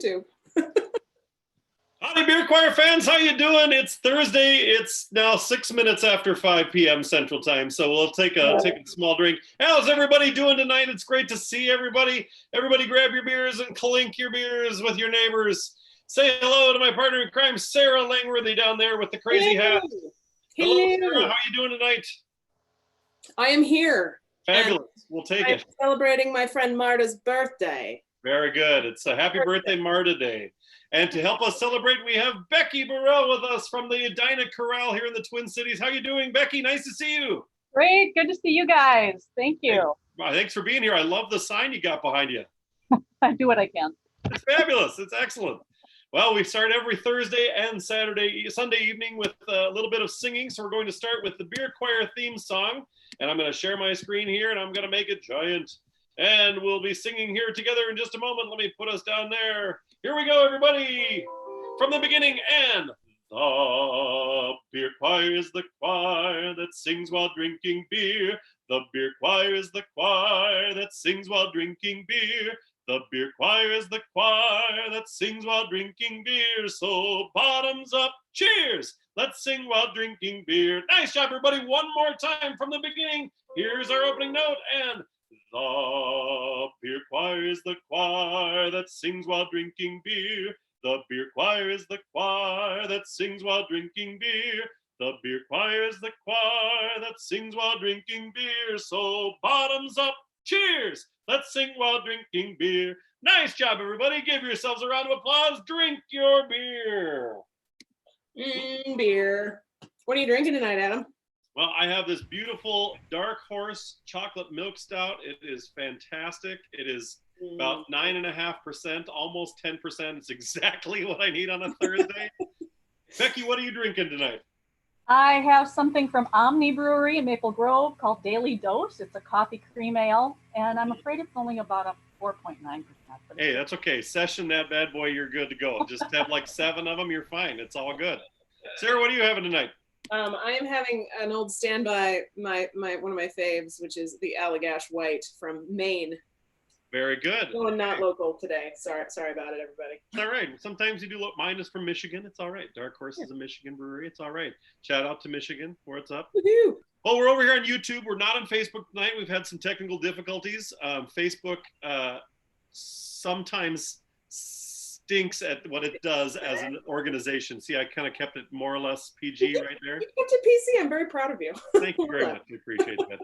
too. Howdy, Beer Choir fans. How you doing? It's Thursday. It's now 6 minutes after 5 p.m. Central Time, so we'll take a small drink. How's everybody doing tonight? It's great to see everybody. Everybody grab your beers and clink your beers with your neighbors. Say hello to my partner in crime, Sarah Langworthy, down there with the crazy hat. Hello, Sarah. How are you doing tonight? I am here. Fabulous. We'll take it. Celebrating my friend Marta's birthday. Very good. It's a happy birthday, Marta Day. And to help us celebrate, we have Becky Burrell with us from the Edina Corral here in the Twin Cities. How you doing, Becky? Nice to see you. Great. Good to see you guys. Thank you. Hey, thanks for being here. I love the sign you got behind you. I do what I can. It's fabulous. It's excellent. Well, we start every Thursday and Sunday evening with a little bit of singing. So we're going to start with the Beer Choir theme song. And I'm going to share my screen here and I'm going to make it giant. And we'll be singing here together in just a moment. Let me put us down there. Here we go, everybody. From the beginning. And the beer choir is the choir that sings while drinking beer. The beer choir is the choir that sings while drinking beer. The beer choir is the choir that sings while drinking beer. So bottoms up, cheers. Let's sing while drinking beer. Nice job, everybody. One more time from the beginning. Here's our opening note. And the beer choir is the choir that sings while drinking beer. The beer choir is the choir that sings while drinking beer. The beer choir is the choir that sings while drinking beer. So bottoms up, cheers. Let's sing while drinking beer. Nice job, everybody. Give yourselves a round of applause. Drink your beer. Beer. What are you drinking tonight, Adam? Well, I have this beautiful Dark Horse chocolate milk stout. It is fantastic. It is about 9.5%, almost 10%. It's exactly what I need on a Thursday. Becky, what are you drinking tonight? I have something from Omni Brewery in Maple Grove called Daily Dose. It's a coffee cream ale, and I'm afraid it's only about a 4.9%. Hey, that's okay. Session that bad boy, you're good to go. Just have like 7 of them, you're fine. It's all good. Sarah, what are you having tonight? I am having an old standby, my one of my faves, which is the Allagash White from Maine. Very good. Going not local today. Sorry about it, everybody. It's all right. Sometimes you do look. Mine is from Michigan. It's all right. Dark Horse is a Michigan brewery. It's all right. Shout out to Michigan. What's up? Woohoo! Well, we're over here on YouTube. We're not on Facebook tonight. We've had some technical difficulties. Facebook sometimes stinks at what it does as an organization. See, I kind of kept it more or less PG right there. You kept it PC. I'm very proud of you. Thank you very much. I appreciate that.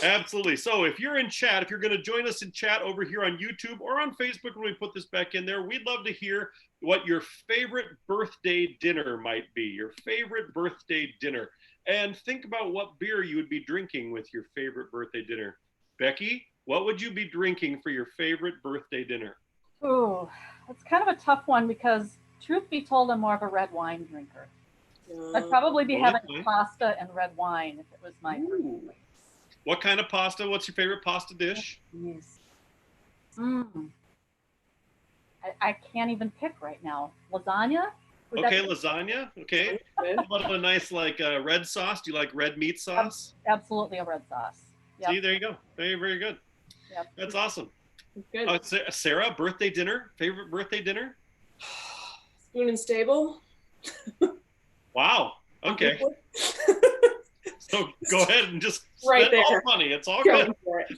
Absolutely. So if you're in chat, if you're going to join us in chat over here on YouTube or on Facebook when we put this back in there, we'd love to hear what your favorite birthday dinner might be, your favorite birthday dinner. And think about what beer you would be drinking with your favorite birthday dinner. Becky, what would you be drinking for your favorite birthday dinner? Ooh, it's kind of a tough one because, truth be told, I'm more of a red wine drinker. I'd probably be having pasta and red wine if it was my birthday. What kind of pasta? What's your favorite pasta dish? I can't even pick right now. Lasagna? Okay, lasagna. Okay. How about a nice red sauce? Do you like red meat sauce? Absolutely a red sauce. Yep. See, there you go. Very, very good. Yep. That's awesome. Good. Sarah, birthday dinner? Favorite birthday dinner? Spoon and Stable. Wow. Okay. So go ahead and just spend all the money. It's all good. For it.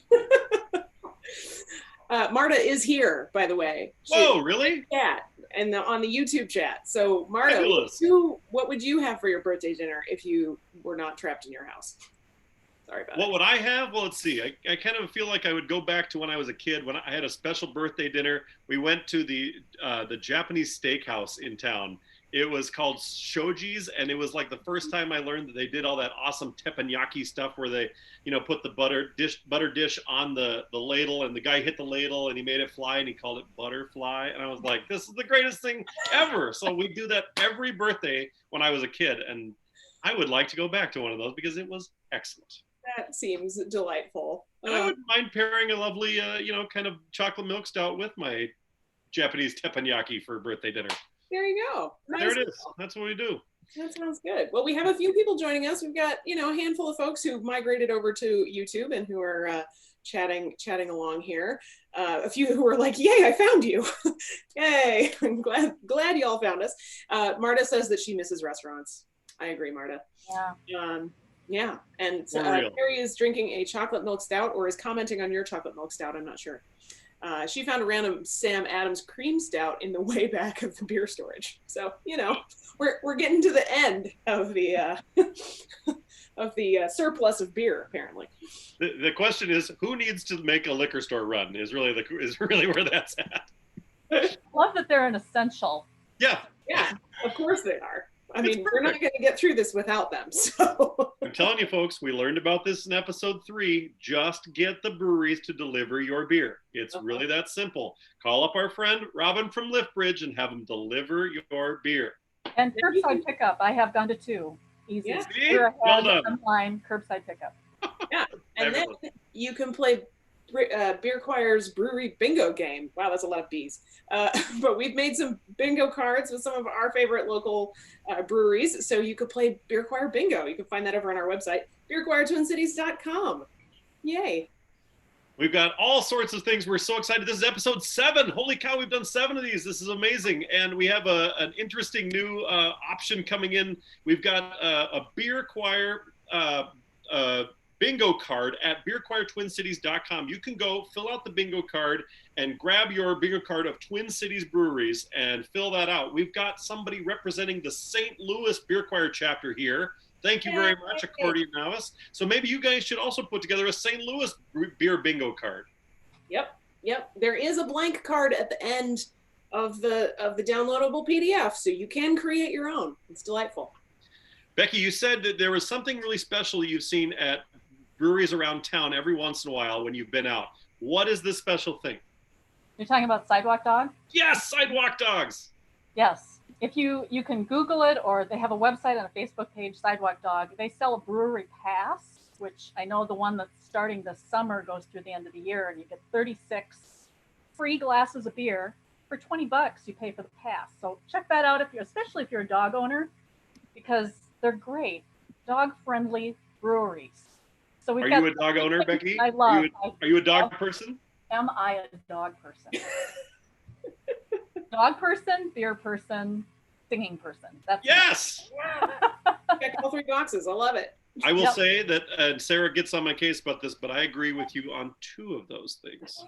Marta is here, by the way. Whoa, really? Yeah, and on the YouTube chat. So Marta, what would you have for your birthday dinner if you were not trapped in your house? Sorry about What would I have? Well, let's see. I kind of feel like I would go back to when I was a kid, when I had a special birthday dinner. We went to the Japanese steakhouse in town. It was called Shoji's, and it was like the first time I learned that they did all that awesome teppanyaki stuff where they, put the butter dish on the ladle, and the guy hit the ladle and he made it fly and he called it butterfly. And I was like, this is the greatest thing ever. So we do that every birthday when I was a kid, and I would like to go back to one of those because it was excellent. That seems delightful. And I wouldn't mind pairing a lovely, kind of chocolate milk stout with my Japanese teppanyaki for birthday dinner. There you go. There it is. That's what we do. That sounds good. Well, we have a few people joining us. We've got, a handful of folks who've migrated over to YouTube and who are chatting along here. A few who were like, "Yay, I found you!" Yay! I'm glad you all found us. Marta says that she misses restaurants. I agree, Marta. Yeah. Yeah, and Carrie is drinking a chocolate milk stout, or is commenting on your chocolate milk stout. I'm not sure. She found a random Sam Adams cream stout in the way back of the beer storage. So we're getting to the end of the of the surplus of beer, apparently. The question is, who needs to make a liquor store run? Is really where that's at. I love that they're an essential. Yeah. Yeah, of course they are. I mean, we're not going to get through this without them. So I'm telling you, folks, we learned about this in episode 3. Just get the breweries to deliver your beer. It's really that simple. Call up our friend Robin from Liftbridge and have them deliver your beer. And curbside pickup. I have gone to 2. Easy. Yeah. Well done. Online curbside pickup. Yeah, and then you can play Beer Choir's brewery bingo game. Wow, that's a lot of B's. But we've made some bingo cards with some of our favorite local breweries, so you could play Beer Choir bingo. You can find that over on our website, beerchoirtwincities.com. Yay. We've got all sorts of things. We're so excited. This is episode 7. Holy cow, we've done 7 of these. This is amazing. And we have an interesting new option coming in. We've got a Beer Choir bingo card at beerchoirtwincities.com. You can go fill out the bingo card and grab your bingo card of Twin Cities breweries and fill that out. We've got somebody representing the St. Louis Beer Choir chapter here. Thank you very much, Accordion Novice. So maybe you guys should also put together a St. Louis beer bingo card. Yep. There is a blank card at the end of the downloadable PDF, so you can create your own. It's delightful. Becky, you said that there was something really special you've seen at breweries around town every once in a while when you've been out. What is this special thing? You're talking about Sidewalk Dog? Yes, Sidewalk Dogs. Yes. If you can Google it, or they have a website and a Facebook page, Sidewalk Dog. They sell a brewery pass, which I know the one that's starting this summer goes through the end of the year, and you get 36 free glasses of beer for $20. You pay for the pass. So check that out especially if you're a dog owner, because they're great, dog-friendly breweries. So Are you a dog owner, Becky? I love. Are you a dog person? Am I a dog person? Dog person, beer person, singing person. That's yes. Check all 3 boxes. I love it. I will say that Sarah gets on my case about this, but I agree with you on 2 of those things.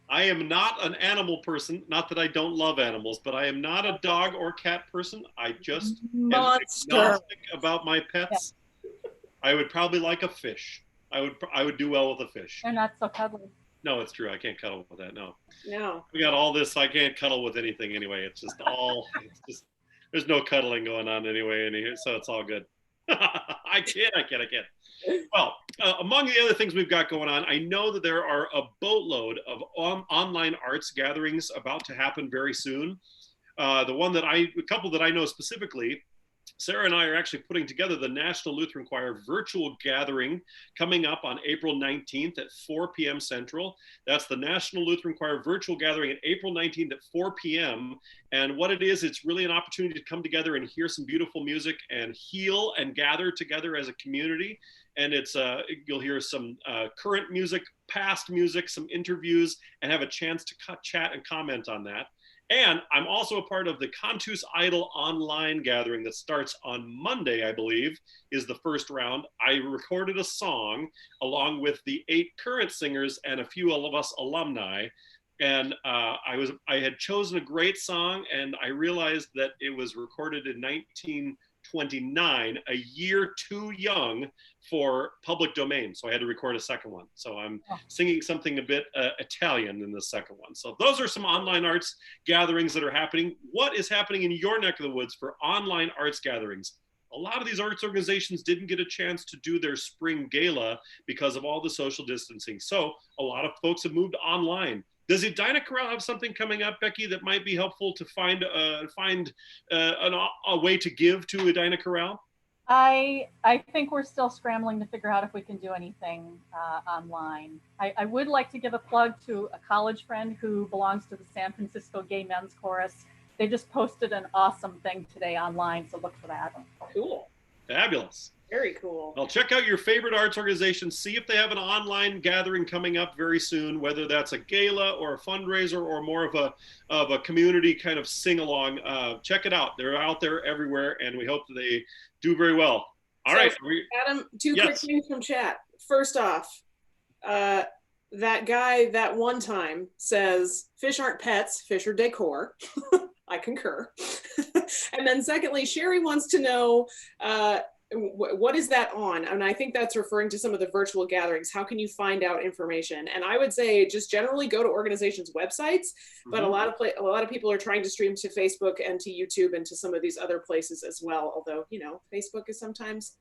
I am not an animal person. Not that I don't love animals, but I am not a dog or cat person. I just am agnostic about my pets. Yeah. I would probably like a fish. I would do well with a fish. They're not so cuddly. No, it's true. I can't cuddle with that. No. No. We got all this. I can't cuddle with anything anyway. It's just there's no cuddling going on anyway in here, so it's all good. I kid. Well, among the other things we've got going on, I know that there are a boatload of online arts gatherings about to happen very soon. A couple that I know specifically, Sarah and I are actually putting together the National Lutheran Choir virtual gathering coming up on April 19th at 4 p.m. Central. That's the National Lutheran Choir virtual gathering at April 19th at 4 p.m. And what it is, it's really an opportunity to come together and hear some beautiful music and heal and gather together as a community. And you'll hear some current music, past music, some interviews, and have a chance to chat and comment on that. And I'm also a part of the Cantus Idol online gathering that starts on Monday, I believe, is the first round. I recorded a song along with the 8 current singers and a few of us alumni. And I had chosen a great song, and I realized that it was recorded in 1929, a year too young for public domain. So I had to record a second one. So I'm singing something a bit Italian in the second one. So those are some online arts gatherings that are happening. What is happening in your neck of the woods for online arts gatherings? A lot of these arts organizations didn't get a chance to do their spring gala because of all the social distancing. So a lot of folks have moved online. Does Edina Corral have something coming up, Becky, that might be helpful to find a way to give to Edina Corral? I think we're still scrambling to figure out if we can do anything online. I would like to give a plug to a college friend who belongs to the San Francisco Gay Men's Chorus. They just posted an awesome thing today online, so look for that. Cool. Fabulous. Very cool. Well, check out your favorite arts organization. See if they have an online gathering coming up very soon, whether that's a gala or a fundraiser or more of a community kind of sing along. Check it out. They're out there everywhere, and we hope that they do very well. All right, Adam, two quick things from chat. First off, that guy that one time says fish aren't pets, fish are decor. I concur. And then secondly, Sherry wants to know, what is that on? And I think that's referring to some of the virtual gatherings. How can you find out information? And I would say just generally go to organizations' websites, but a lot of people are trying to stream to Facebook and to YouTube and to some of these other places as well. Although, you know, Facebook is sometimes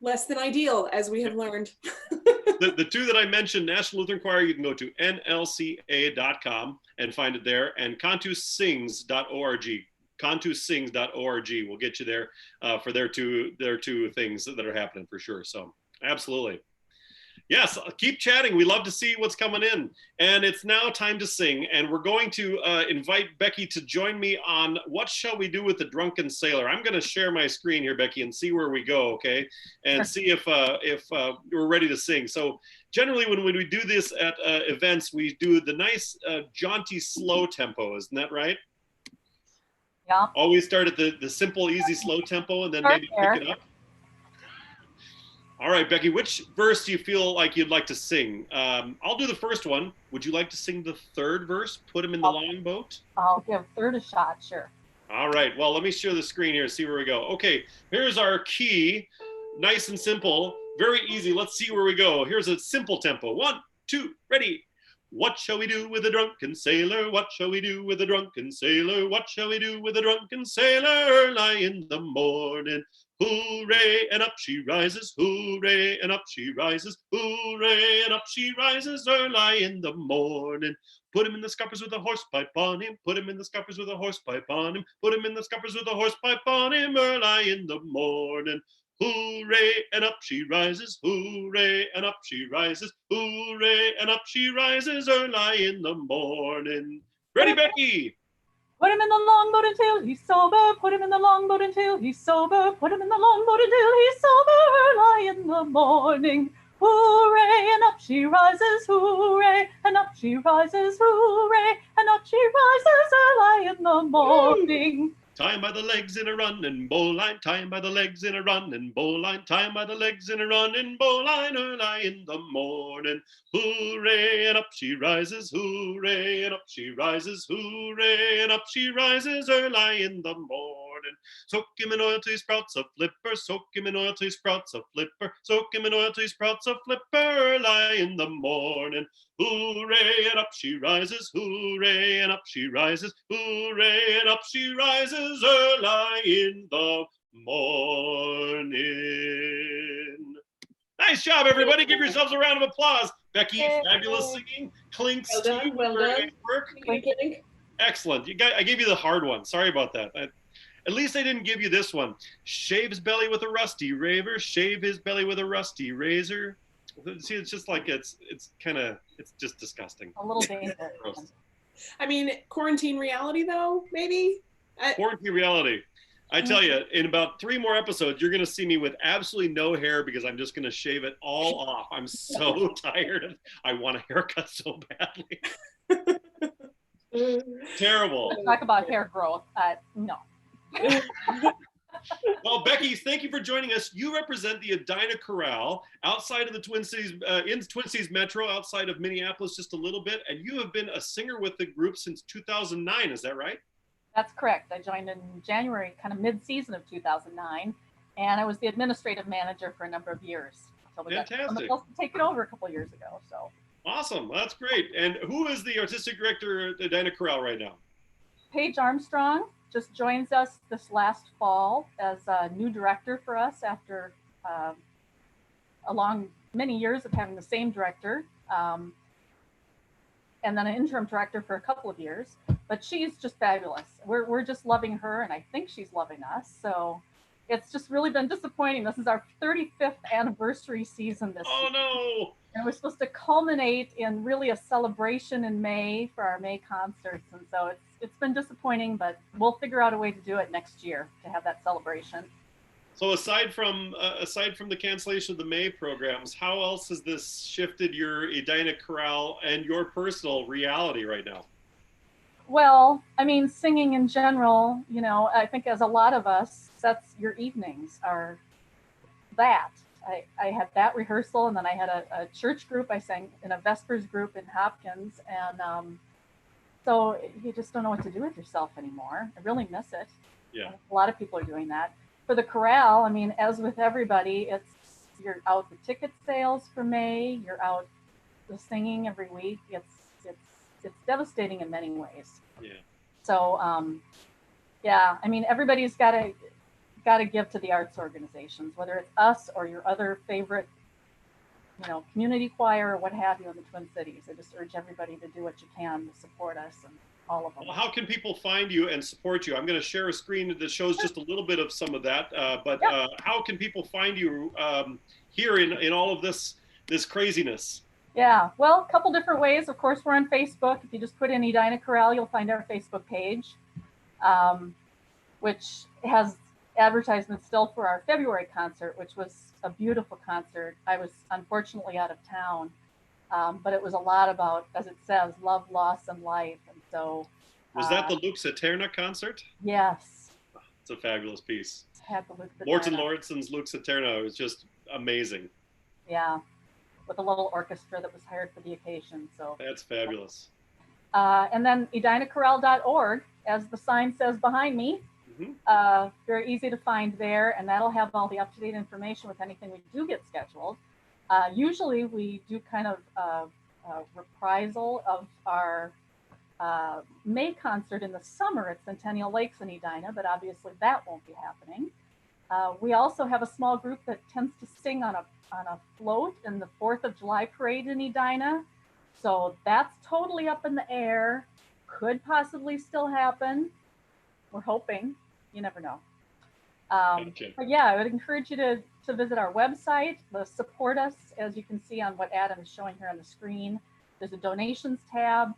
less than ideal, as we have learned. The two that I mentioned, National Lutheran Choir, you can go to nlca.com and find it there, and cantusings.org. Cantusings.org will get you there for their two things that are happening for sure. So absolutely. Yes, keep chatting. We love to see what's coming in. And it's now time to sing. And we're going to invite Becky to join me on What Shall We Do with the Drunken Sailor? I'm going to share my screen here, Becky, and see where we go, okay? And see if we're ready to sing. So generally when we do this at events, we do the nice jaunty slow tempo. Isn't that right? Yeah. Always start at the simple, easy, slow tempo and then maybe pick it up. All right, Becky, which verse do you feel like you'd like to sing? I'll do the first one. Would you like to sing the third verse, Put Him in the Longboat? I'll give third a shot, sure. All right, well, let me share the screen here, see where we go. Okay, here's our key, nice and simple, very easy. Let's see where we go. Here's a simple tempo. 1, 2, ready. What shall we do with a drunken sailor? What shall we do with a drunken sailor? What shall we do with a drunken sailor? Early in the morning, hooray, and up she rises, hooray, and up she rises, hooray, and up she rises, early in the morning. Put him in the scuppers with a horsepipe on him, put him in the scuppers with a horsepipe on him, put him in the scuppers with a horsepipe on him, early in the morning. Hooray, and up she rises, hooray, and up she rises, hooray, and up she rises, early in the morning. Ready, Becky? Put him in the longboat until he's sober, put him in the longboat until he's sober, put him in the longboat until he's sober, early in the morning. Hooray, and up she rises, hooray, and up she rises, hooray, and up she rises, early in the morning. Tie him by the legs in a running bowline, tie him by the legs in a running bowline, tie him by the legs in a running bowline, early in the morning. Hooray, and up she rises, hooray, and up she rises, hooray, and up she rises, early in the morning. Soak him in oil till he sprouts a flipper, soak him in oil till he sprouts a flipper, soak him in oil till he sprouts a flipper, early in the morning. Hooray, and up she rises, hooray, and up she rises, hooray, and up she rises, early in the morning. Nice job, everybody. Give yourselves a round of applause. Becky, fabulous singing. Clink, well done, Steve, well done. Work. Clink. Excellent. I gave you the hard one. Sorry about that. At least I didn't give you this one. Shave his belly with a rusty raver, shave his belly with a rusty razor. See, it's just like it's just disgusting. A little dangerous. I mean, quarantine reality though, maybe? Quarantine reality. I tell you, in about 3 more episodes, you're going to see me with absolutely no hair because I'm just going to shave it all off. I'm so tired. I want a haircut so badly. Terrible. Talk about hair growth. No. Well, Becky, thank you for joining us. You represent the Edina Chorale outside of the Twin Cities, in Twin Cities Metro, outside of Minneapolis just a little bit, and you have been a singer with the group since 2009. Is that right? That's correct. I joined in January, kind of mid-season of 2009, and I was the administrative manager for a number of years. Until we got somebody else to take it over a couple of years ago. So awesome. That's great. And who is the artistic director at Edina Chorale right now? Paige Armstrong just joins us this last fall as a new director for us after along many years of having the same director, and then an interim director for a couple of years. But she's just fabulous. We're just loving her, and I think she's loving us. So it's just really been disappointing. This is our 35th anniversary season this year. Oh no! And we're supposed to culminate in really a celebration in May for our May concerts, and so it's been disappointing, but we'll figure out a way to do it next year to have that celebration. So aside from the cancellation of the May programs, how else has this shifted your Edina Chorale and your personal reality right now? Well, I mean, singing in general, you know, I think as a lot of us, that's your evenings are that. I had that rehearsal, and then I had a church group. I sang in a Vespers group in Hopkins, and so you just don't know what to do with yourself anymore. I really miss it. Yeah. A lot of people are doing that. For the chorale, I mean, as with everybody, you're out the ticket sales for May. You're out the singing every week. It's devastating in many ways. Yeah. So yeah, I mean, everybody's got to give to the arts organizations, whether it's us or your other favorite, you know, community choir or what have you in the Twin Cities. I just urge everybody to do what you can to support us and all of them. Well, how can people find you and support you? I'm going to share a screen that shows just a little bit of some of that. But how can people find you here in all of this craziness? Yeah, well, a couple different ways. Of course, we're on Facebook. If you just put in Edina Chorale, you'll find our Facebook page, which has advertisements still for our February concert, which was a beautiful concert. I was unfortunately out of town, but it was a lot about, as it says, love, loss, and life. And so, was that the Lux Aeterna concert? Yes, it's a fabulous piece. Had the Lux Aeterna. Morten Lorenson's Lux Aeterna was just amazing. Yeah, with a little orchestra that was hired for the occasion. So that's fabulous. And then edinachorale.org, as the sign says behind me. Mm-hmm. Very easy to find there, and that'll have all the up-to-date information with anything we do get scheduled. Usually we do kind of a reprisal of our May concert in the summer at Centennial Lakes in Edina, but obviously that won't be happening. We also have a small group that tends to sing on a float in the 4th of July parade in Edina. So that's totally up in the air. Could possibly still happen. We're hoping. You never know. But yeah, I would encourage you to visit our website, support us, as you can see on what Adam is showing here on the screen. There's a donations tab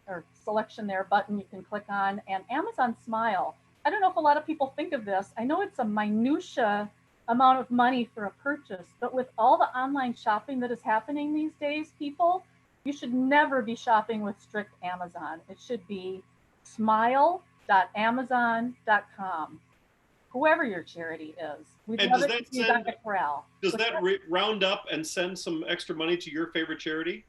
or selection there button you can click on, and Amazon Smile. I don't know if a lot of people think of this. I know it's a minutia amount of money for a purchase, but with all the online shopping that is happening these days, people, you should never be shopping with strict Amazon. It should be smile.amazon.com. Whoever your charity is. We'd love it if you got the chorale. Does that round up and send some extra money to your favorite charity?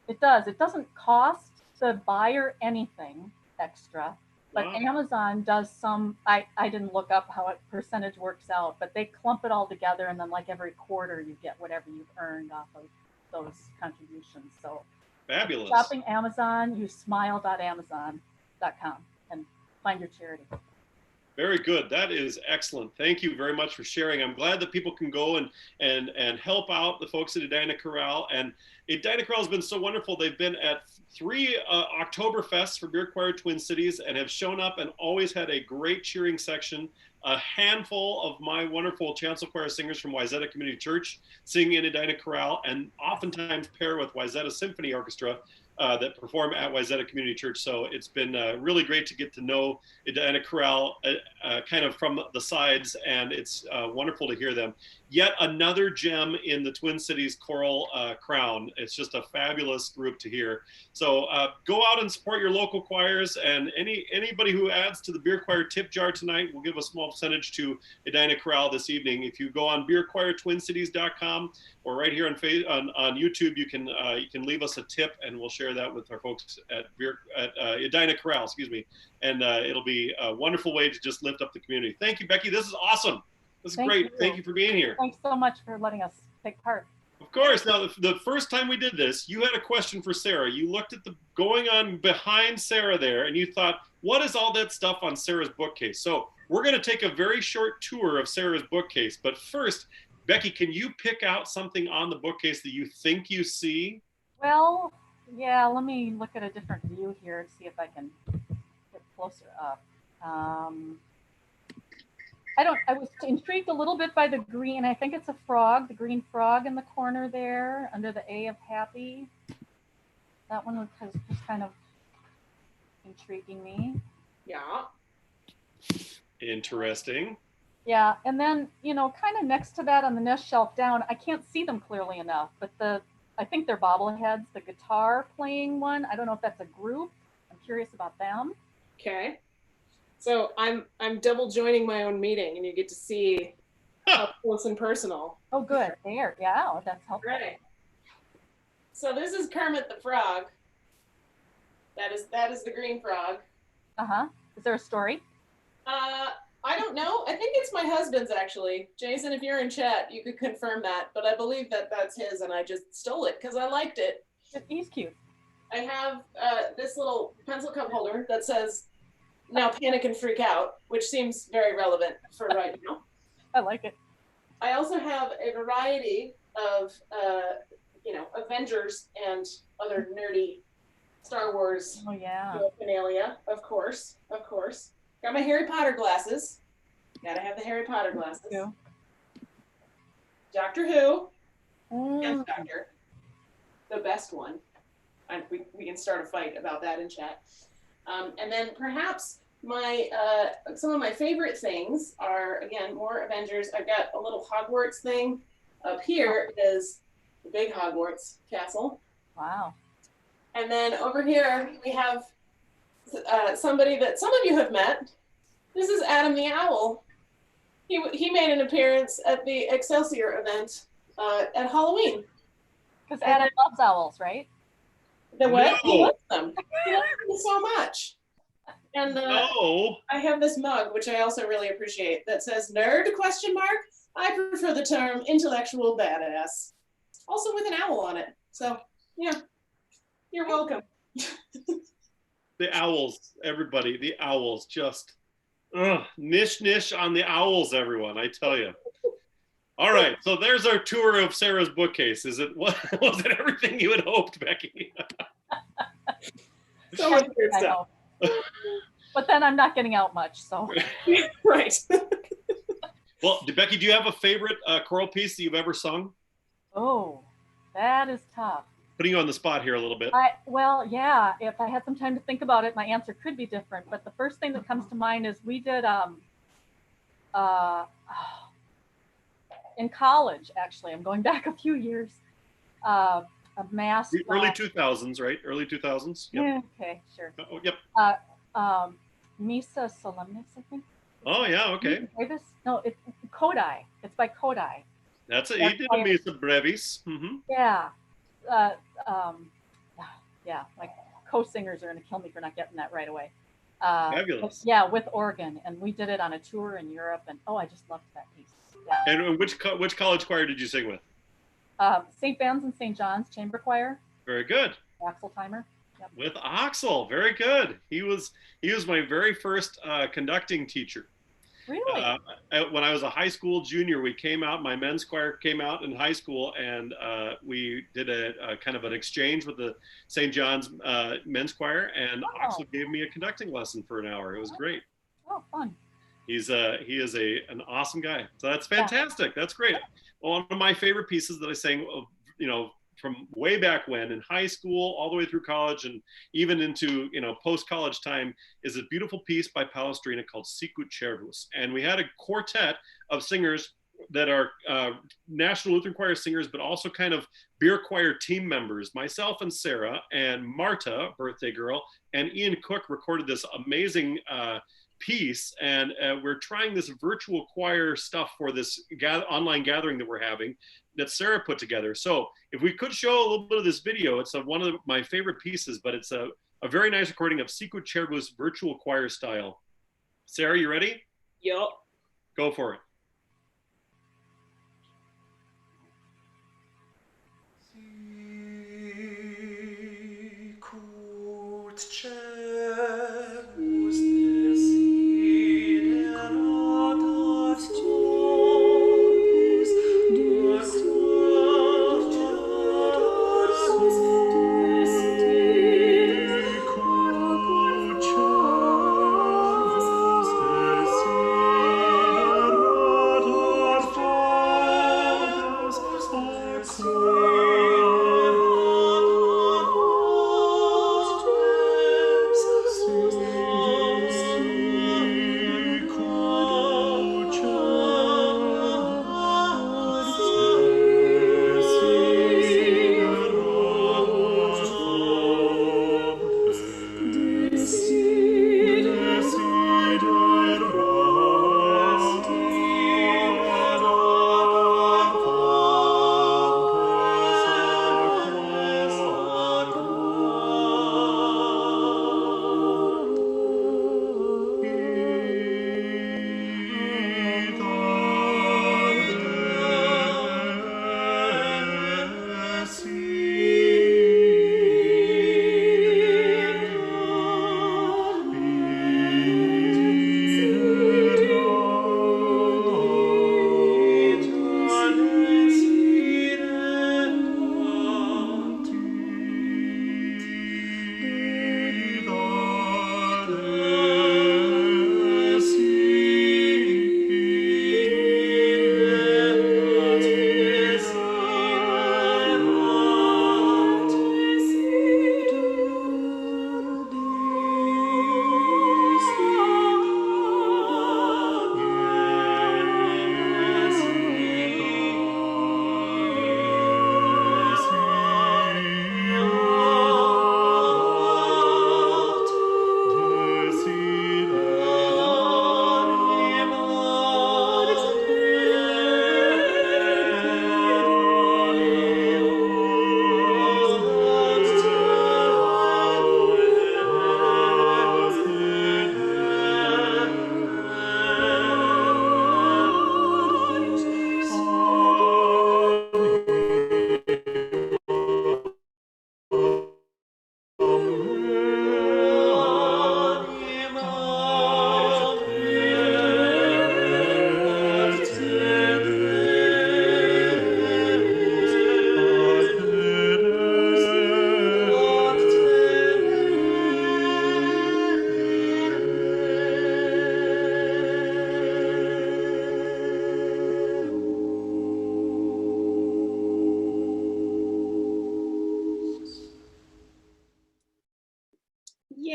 It does. It doesn't cost the buyer anything extra. But wow. Amazon does some, I didn't look up how a percentage works out, but they clump it all together, and then like every quarter you get whatever you've earned off of those contributions. So fabulous. Shopping Amazon, use smile.amazon.com and find your charity. Very good. That is excellent. Thank you very much for sharing. I'm glad that people can go and help out the folks at Edina Chorale. And Edina Chorale has been so wonderful. They've been at 3 Oktoberfests for Beer Choir Twin Cities and have shown up and always had a great cheering section. A handful of my wonderful chancel choir singers from Wayzata Community Church sing in Edina Chorale, and oftentimes pair with Wayzata Symphony Orchestra that perform at Wayzata Community Church. So it's been really great to get to know Edina Chorale kind of from the sides, and it's wonderful to hear them. Yet another gem in the Twin Cities choral crown. It's just a fabulous group to hear. So go out and support your local choirs, and anybody who adds to the beer choir tip jar tonight will give a small percentage to Edina Chorale this evening. If you go on beerchoirtwincities.com or right here on YouTube, you can leave us a tip, and we'll share that with our folks at Edina Chorale, excuse me, and it'll be a wonderful way to just lift up the community. Thank you, Becky. This is awesome. This is great. Thank you for being here. Thanks so much for letting us take part. Of course. Now, the first time we did this, you had a question for Sarah. You looked at the going on behind Sarah there, and you thought, what is all that stuff on Sarah's bookcase? So we're going to take a very short tour of Sarah's bookcase. But first, Becky, can you pick out something on the bookcase that you think you see? Well, yeah, let me look at a different view here and see if I can get closer up. I was intrigued a little bit by the green. I think it's a frog, the green frog in the corner there under the A of happy. That one was just kind of intriguing me. Yeah. Interesting. Yeah, and then, kind of next to that on the next shelf down, I can't see them clearly enough, but I think they're bobbleheads, the guitar playing one. I don't know if that's a group. I'm curious about them. Okay. So I'm double joining my own meeting, and you get to see up close and personal. Oh, good. There. Yeah, that's helpful. Right. So this is Kermit the Frog. That is the green frog. Uh-huh. Is there a story? I don't know. I think it's my husband's, actually. Jason, if you're in chat, you could confirm that. But I believe that that's his, and I just stole it because I liked it. He's cute. I have this little pencil cup holder that says, "Now panic and freak out," which seems very relevant for right now. I like it. I also have a variety of, Avengers and other nerdy Star Wars paraphernalia, of course. Got my Harry Potter glasses. Gotta have the Harry Potter glasses. Yeah. Doctor Who. Yes, Doctor. The best one. And we can start a fight about that in chat. And then perhaps some of my favorite things are, again, more Avengers. I've got a little Hogwarts thing. Up here is the big Hogwarts castle. Wow. And then over here we have somebody that some of you have met. This is Adam the Owl. He made an appearance at the Excelsior event at Halloween. Because Adam loves owls, right? The what? No. He loves them. He loves them so much. And I have this mug, which I also really appreciate, that says "Nerd?" ? I prefer the term intellectual badass. Also with an owl on it. So, yeah, you're welcome. The owls, everybody, the owls, just niche on the owls, everyone, I tell you. All right, so there's our tour of Sarah's bookcase. Was it everything you had hoped, Becky? So much good stuff. But then I'm not getting out much, so. Right. Well, Becky, do you have a favorite choral piece that you've ever sung? Oh, that is tough. Putting you on the spot here a little bit. Yeah, if I had some time to think about it, my answer could be different. But the first thing that comes to mind is we did in college, actually, I'm going back a few years, a mass. The early 2000s, right? Early 2000s? Yep. Yeah, okay, sure. Oh, yep. Missa Solemnis, I think. Oh, yeah, okay. Davis? No, it's Kodai. It's by Kodai. That's it. He did a Missa Brevis. Mm-hmm. Yeah. Yeah, my co-singers are going to kill me for not getting that right away. Fabulous. Yeah, with organ. And we did it on a tour in Europe. And, I just loved that piece. Yeah. And which college choir did you sing with? St. Ben's and St. John's Chamber Choir. Very good. Axel Timer. Yep. With Axel, very good. He was my very first conducting teacher. Really? When I was a high school junior, we came out. My men's choir came out in high school, and we did a kind of an exchange with the St. John's men's choir. And Axel gave me a conducting lesson for an hour. It was great. Oh, fun. He is an awesome guy. So that's fantastic. Yeah. That's great. Well, one of my favorite pieces that I sang, from way back when in high school, all the way through college, and even into post-college time, is a beautiful piece by Palestrina called Sicut Cervus. And we had a quartet of singers that are National Lutheran Choir singers, but also kind of beer choir team members. Myself and Sarah and Marta, birthday girl, and Ian Cook recorded this amazing piece, and we're trying this virtual choir stuff for this online gathering that we're having that Sarah put together. So if we could show a little bit of this video, it's one of my favorite pieces, but it's a very nice recording of Sicut Cervus virtual choir style. Sarah, you ready? Yep. Go for it.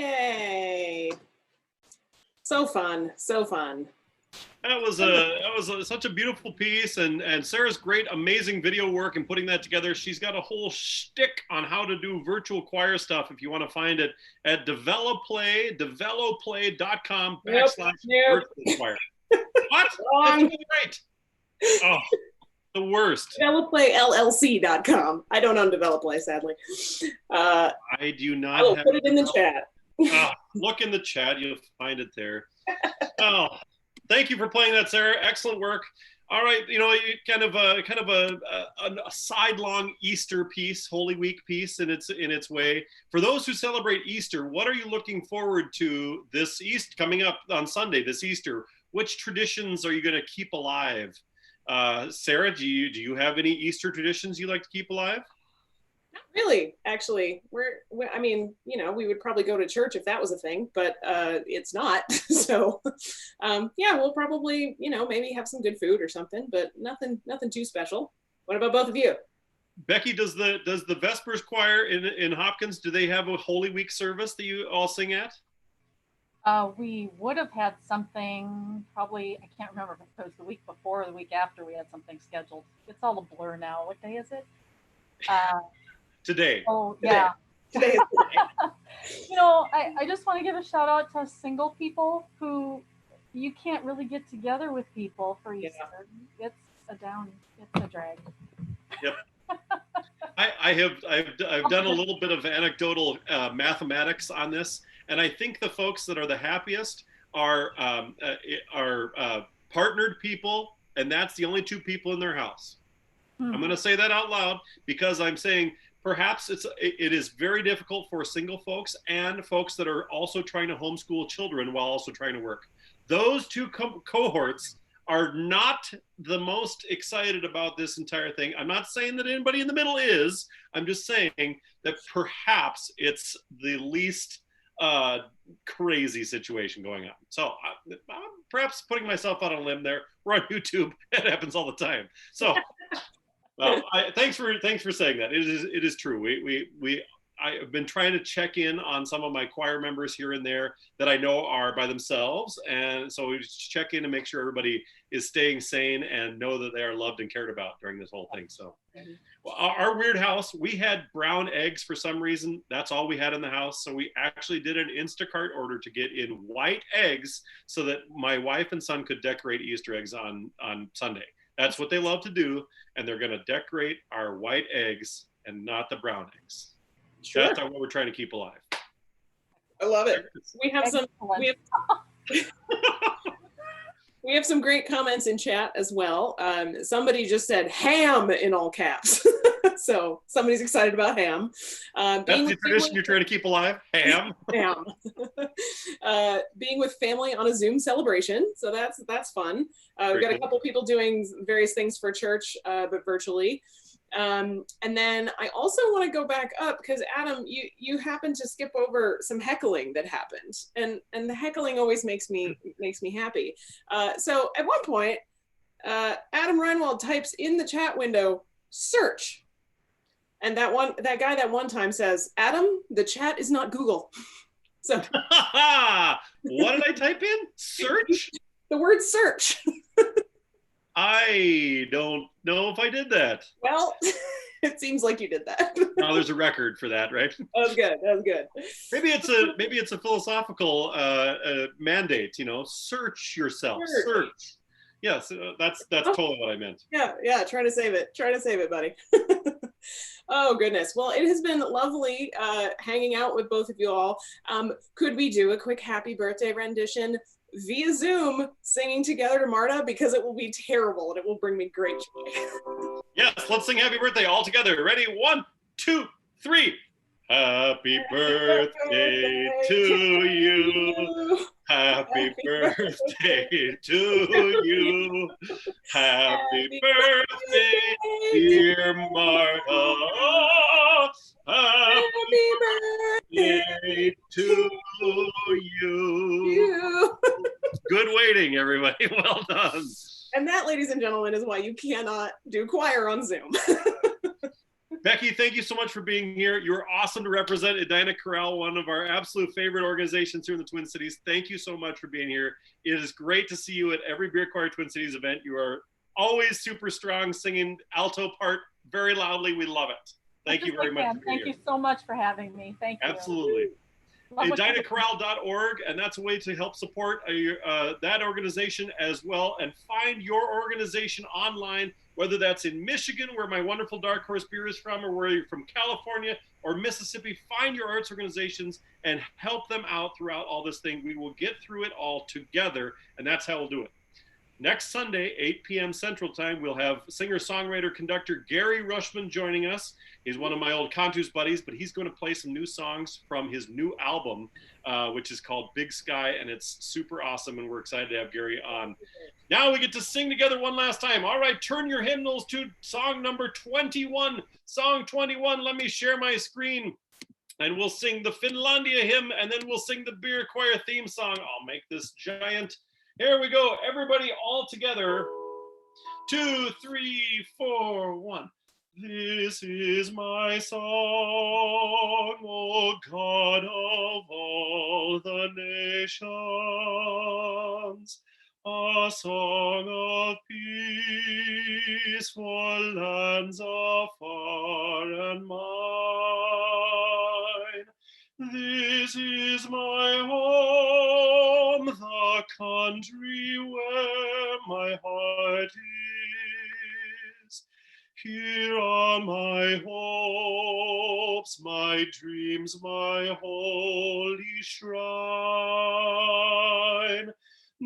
Yay. So fun. So fun. That was such a beautiful piece, and Sarah's great, amazing video work in putting that together. She's got a whole shtick on how to do virtual choir stuff. If you want to find it at developlay.com /virtual choir. What? That's right. Oh, the worst. DevelopPlayLLC.com. I don't own DevelopPlay, sadly. I do not. I will put it in the chat. Look in the chat. You'll find it there. Oh. Thank you for playing that, Sarah. Excellent work. All right, kind of a sidelong Easter piece, Holy Week piece in its way. For those who celebrate Easter, what are you looking forward to this Easter coming up on Sunday? This Easter, which traditions are you going to keep alive? Sarah, do you have any Easter traditions you like to keep alive? Not really, actually. I mean, we would probably go to church if that was a thing, but it's not. So, yeah, we'll probably, maybe have some good food or something, but nothing too special. What about both of you? Becky, does the Vespers choir in Hopkins, do they have a Holy Week service that you all sing at? We would have had something probably, I can't remember if it was the week before or the week after we had something scheduled. It's all a blur now. What day is it? Today. Oh, yeah. Today is the day. I just want to give a shout out to single people who you can't really get together with people for Easter. Yeah. It's a drag. Yep. I've done a little bit of anecdotal mathematics on this, and I think the folks that are the happiest are partnered people, and that's the only two people in their house. Mm-hmm. I'm going to say that out loud because I'm saying perhaps it is very difficult for single folks and folks that are also trying to homeschool children while also trying to work. Those two cohorts are not the most excited about this entire thing. I'm not saying that anybody in the middle is. I'm just saying that perhaps it's the least crazy situation going on. So I'm perhaps putting myself out on a limb there. We're on YouTube. It happens all the time. So well, thanks for saying that. It is true. I've been trying to check in on some of my choir members here and there that I know are by themselves, and so we just check in and make sure everybody is staying sane and know that they are loved and cared about during this whole thing. So, well, our weird house, we had brown eggs for some reason. That's all we had in the house. So we actually did an Instacart order to get in white eggs so that my wife and son could decorate Easter eggs on Sunday. That's what they love to do, and they're going to decorate our white eggs and not the brown eggs. Sure. That's what we're trying to keep alive. I love it. We have we have some great comments in chat as well. Somebody just said ham in all caps. So somebody's excited about ham. That's the tradition you're trying to keep alive? Ham? Ham. Being with family on a Zoom celebration. So that's fun. We've got a couple people doing various things for church, but virtually. And then I also want to go back up because Adam, you happened to skip over some heckling that happened, and the heckling always makes me happy. So at one point, Adam Reinwald types in the chat window, "search," and that guy that one time says, "Adam, the chat is not Google." So what did I type in? Search? The word search. I don't know if I did that. Well, it seems like you did that. No, there's a record for that, right? That was good. Maybe it's a philosophical mandate. Search yourself. Search. Yes, that's totally what I meant. Yeah. Try to save it, buddy. Oh goodness. Well, it has been lovely hanging out with both of you all. Could we do a quick happy birthday rendition via Zoom, singing together to Marta, because it will be terrible and it will bring me great joy. Yes, let's sing happy birthday all together. Ready? 1, 2, 3. Happy birthday to you. Happy birthday to you. Happy birthday, dear Marta. Happy birthday to you. Good waiting, everybody. Well done. And that, ladies and gentlemen, is why you cannot do choir on Zoom. Becky, thank you so much for being here. You're awesome to represent Edina Corral, one of our absolute favorite organizations here in the Twin Cities. Thank you so much for being here. It is great to see you at every Beer Choir Twin Cities event. You are always super strong, singing alto part very loudly. We love it. Thank you very much. Thank you so much for having me. Thank you. Absolutely. EdinaCorral.org, and that's a way to help support that organization as well, and find your organization online, whether that's in Michigan, where my wonderful Dark Horse beer is from, or where you're from California or Mississippi. Find your arts organizations and help them out throughout all this thing. We will get through it all together, and that's how we'll do it. Next Sunday, 8 p.m. Central Time, we'll have singer-songwriter-conductor Gary Rushman joining us. He's one of my old Contours buddies, but he's going to play some new songs from his new album, which is called Big Sky, and it's super awesome, and we're excited to have Gary on. Now we get to sing together one last time. All right, turn your hymnals to song number 21. Song 21, let me share my screen, and we'll sing the Finlandia hymn, and then we'll sing the Beer Choir theme song. I'll make this giant. Here we go, everybody all together. 2, 3, 4, 1. This is my song, O God of all the nations, a song of peace for lands afar and mine. This is my home, the country where my heart is. Here are my hopes, my dreams, my holy shrine.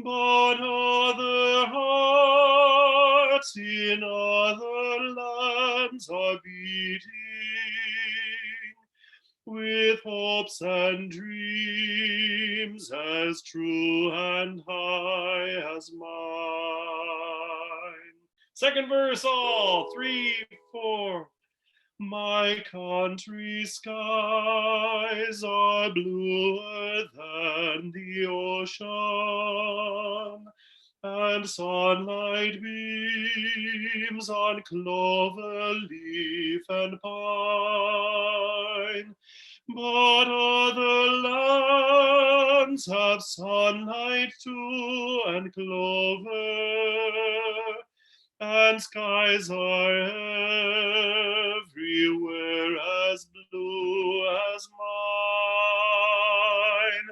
But other hearts in other lands are beating with hopes and dreams as true and high as mine. Second verse, all 3, 4. My country's skies are bluer than the ocean, and sunlight beams on clover leaf and pine. But other lands have sunlight too, and clover, and skies are everywhere as blue as mine.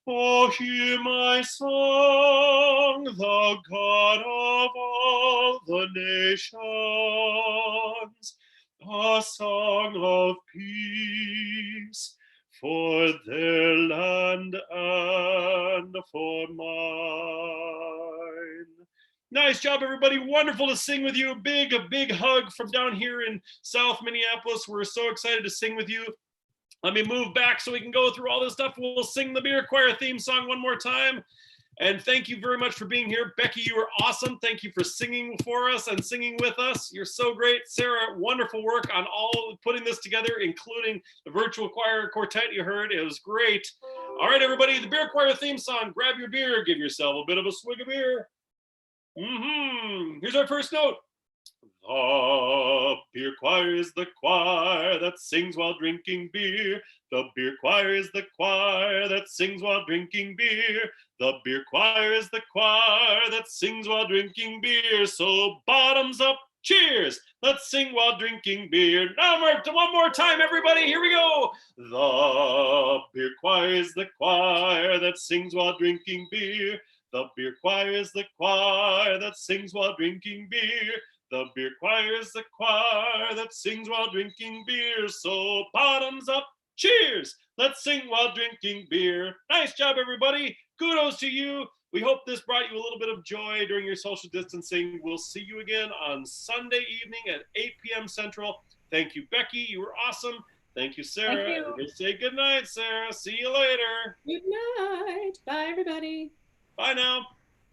Oh, hear my song, the God of all the nations, a song of peace for their land and for mine. Nice job, everybody. Wonderful to sing with you. A big hug from down here in South Minneapolis. We're so excited to sing with you. Let me move back so we can go through all this stuff. We'll sing the Beer Choir theme song one more time. And thank you very much for being here. Becky, you were awesome. Thank you for singing for us and singing with us. You're so great. Sarah, wonderful work on all putting this together, including the virtual choir quartet you heard. It was great. All right, everybody, the Beer Choir theme song. Grab your beer. Give yourself a bit of a swig of beer. Here's our first note. The beer choir is the choir that sings while drinking beer. The beer choir is the choir that sings while drinking beer. The beer choir is the choir that sings while drinking beer. So bottoms up, cheers. Let's sing while drinking beer. Now one more time, everybody. Here we go. The beer choir is the choir that sings while drinking beer. The beer choir is the choir that sings while drinking beer. The beer choir is the choir that sings while drinking beer. So bottoms up, cheers. Let's sing while drinking beer. Nice job, everybody. Kudos to you. We hope this brought you a little bit of joy during your social distancing. We'll see you again on Sunday evening at 8 p.m. Central. Thank you, Becky. You were awesome. Thank you, Sarah. Thank you. Everybody say good night, Sarah. See you later. Good night. Bye, everybody. Bye now.